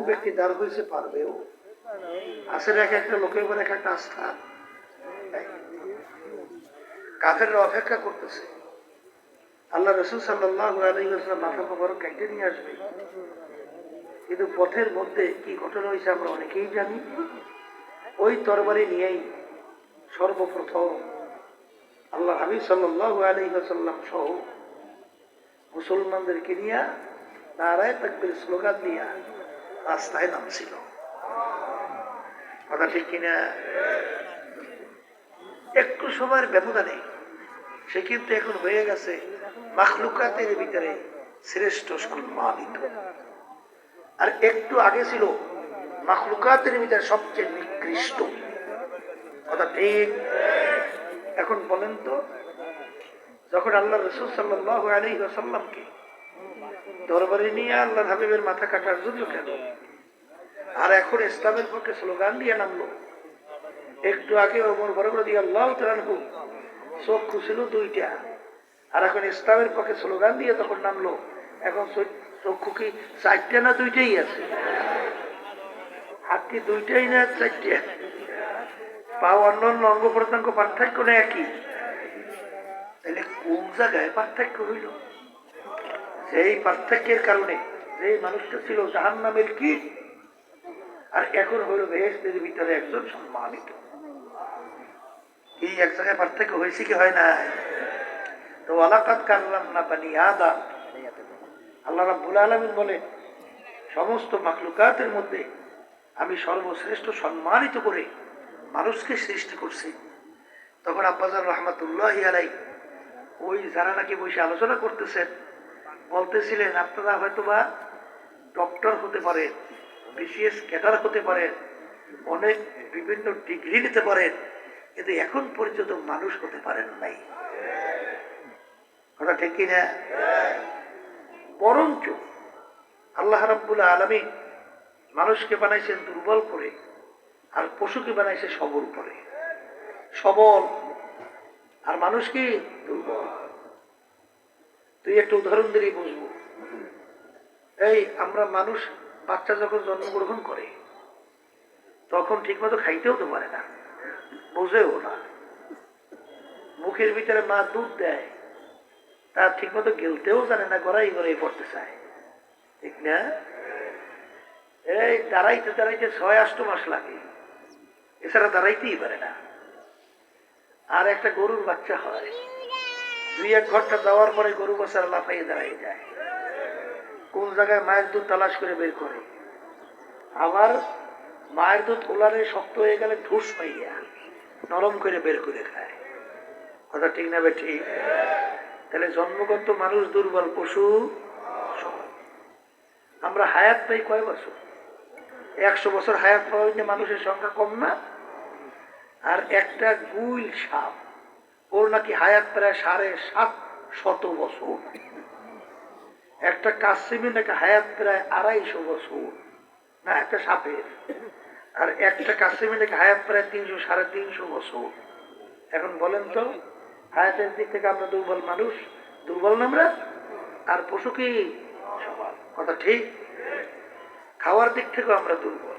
ব্যক্তি দাঁড় হয়েছে পারবেও। আসলে এক একটা লোকের উপর এক একটা আস্থা। কাফেররা অপেক্ষা করতেছে আল্লাহ রাসূল সাল্লাল্লাহু আলাইহি ওয়াসাল্লাম মাথা মোবারক কেটে নিয়ে আসবে, কিন্তু পথের মধ্যে কি ঘটনা হয়েছে আমরা অনেকেই জানি। ওই তরবারি নিয়েই সর্বপ্রথম আল্লাহ হাবিব সাল্লাল্লাহু আলাইহি ওয়াসাল্লাম সহ মুসলমানদেরকে নিয়ে নারায়ে তাকবীর স্লোগান দিয়া রাস্তায় নামছিল। কথা ঠিক কিনা? একটু সময়ের ব্যবধানে সে কিন্তু এখন হয়ে গেছে মাখলুকাতের ভিতরে শ্রেষ্ঠ সম্মানিত। আর একটু আগে ছিল মাখলুকাতের ভিতরে সবচেয়ে নিকৃষ্ট। কথা ঠিক? এখন বলেন তো, যখন আল্লাহ রাসূল সাল্লাল্লাহু আলাইহি ওয়াসাল্লামকে দরবারে নিয়ে আল্লাহ হাবিবের মাথা কাটার জন্য কেন, আর এখন ইসলামের পক্ষে স্লোগান দিয়ে নামলো। একটু আগে ওমর ফারুক রাদিয়াল্লাহু তাআলা আনহু চক্ষু ছিল দুইটা, আর এখন ইসলামের পক্ষে স্লোগান দিয়ে যখন নামলো, এখন চক্ষু কি চারটা না দুইটাই আছে? হাত কি দুইটাই না চারটা? পা অন্যান্য অঙ্গ প্রত্যঙ্গ পার্থক্য না একই? তাহলে কোন জায়গায় পার্থক্য হইল? সেই পার্থক্যের কারণে যে মানুষটা ছিল জাহান্নামের কীট, আর এখন হইল বেহেশতের ভিতরে একজন সম্মানিত। এই এক জায়গায় পার্থক্য হয়েছে কি হয় না? তো ওয়ালাকাদ কাররামনা বানি আদম, আল্লাহ রাব্বুল আলামিন বলে সমস্ত মাখলুকাতের মধ্যে আমি সর্বশ্রেষ্ঠ সম্মানিত করে মানুষকে সৃষ্টি করছি। তখন আব্বাজান রহমাতুল্লাহি আলাইহি ওই যারা নাকি বসে আলোচনা করতেছেন বলতেছিলেন, আপনারা হয়তোবা ডক্টর হতে পারেন, বিসিএস ক্যাডার হতে পারেন, অনেক বিভিন্ন ডিগ্রি নিতে পারেন, কিন্তু এখন পর্যন্ত মানুষ হতে পারেন নাই। কথা ঠিক কিনা? বরঞ্চ আল্লাহ রাব্বুল আলামিন মানুষকে বানাইছেন দুর্বল করে, আর পশুকে বানাইছে সবল করে। সবল আর মানুষ কি দুর্বল। তুই একটা উদাহরণ দিলেই বুঝবো। এই আমরা মানুষ বাচ্চা যখন জন্মগ্রহণ করে তখন ঠিক মতো খাইতেও তো পারে না, বোঝেও না। মুখের ভিতরে মা দুধ দেয়, তার ঠিক মতো গেলতেও জানে না, গড়াই গড়াই পড়তে চায়, ঠিক না? এই দাঁড়াইতে দাঁড়াইতে ৬-৮ মাস লাগে, এছাড়া দাঁড়াইতেই পারে না। আর একটা গরুর বাচ্চা হয়, ২-১ ঘন্টা যাওয়ার পরে গরু বাচ্চারা লাফাইয়ে দাঁড়াই যায়। কোন জায়গায় মায়ের দুধ তালাশ করে বের করে, আবার মায়ের দুধ ওলারে শক্ত হয়ে গেলে ঠুস পাইয়া নরম করে বের করে খায়। কথা ঠিক না বে ঠিক? তাহলে জন্মগত মানুষ দুর্বল, পশু সবল। আমরা হায়াত পাই কয় বছর? ১০০ বছর হায়াত পাওয়া মানুষের সংখ্যা কম না? আর একটা গুইল সাপ, ওর নাকি হায়াত প্রায় ৭৫০ বছর। একটা কাশিমের নাকি হায়াত প্রায় ২৫০ বছর, না একটা সাপের। আর একটা কাশিমের নাকি হায়াত প্রায় ৩০০-৩৫০ বছর। এখন বলেন তো, হায়াতের দিক থেকে আমরা দুর্বল মানুষ, দুর্বল না আমরা? আর পশু কি সবল? কথা ঠিক? খাওয়ার দিক থেকেও আমরা দুর্বল।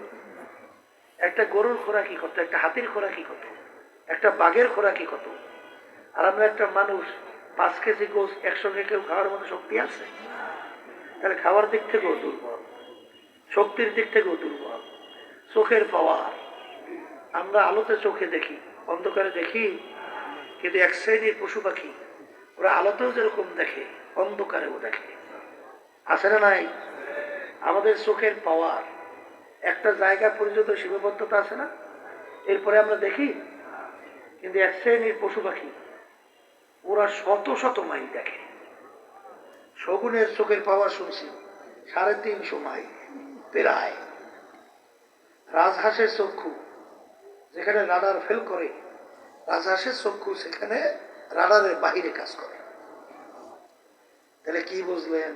একটা গরুর খোরাকি কত, একটা হাতির খোরাকি কত, একটা বাঘের খোরাকি কত, আর আমরা একটা মানুষ ৫ কেজি গোস একসঙ্গে কেউ খাওয়ার মতো শক্তি আছে? তাহলে খাওয়ার দিক থেকেও দুর্বল, শক্তির দিক থেকেও দুর্বল। চোখের পাওয়ার, আমরা আলোতে চোখে দেখি, অন্ধকারে দেখি, কিন্তু এক শ্রেণীর পশু পাখি ওরা আলোতেও যেরকম দেখে অন্ধকারেও দেখে। আছে না নাই? আমাদের চোখের পাওয়ার একটা জায়গা পর্যন্ত সীমাবদ্ধতা আছে না? এরপরে আমরা দেখি। কিন্তু এক শ্রেণীর পশু পাখি ওরা শত শত মাইল দেখে। শগুনের চোখের পাওয়ার শুনছি ৩৫০ মাইল প্রায়। রাজহাঁসের চক্ষু যেখানে রাডার ফেল করে, রাজহাঁসের চক্ষু সেখানে রাডারের বাহিরে কাজ করে। তাহলে কি বুঝলেন?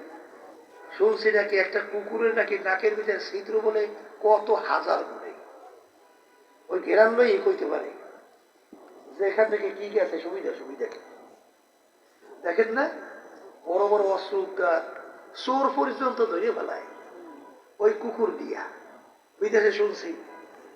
শুনছি নাকি একটা কুকুরের নাকি নাকের ভিতরে ছিদ্র বলে কত হাজার গুণে, ওই ঘেরান লই কইতে পারে যে এখান থেকে কি গেছে সুবিধা সুবিধা। দেখেন না, বড় বড় অস্ত্র উদ্ধার, চোর পর্যন্ত ধরে ফেলায়। ওই কুকুর দিয়া। বিদেশে শুনছি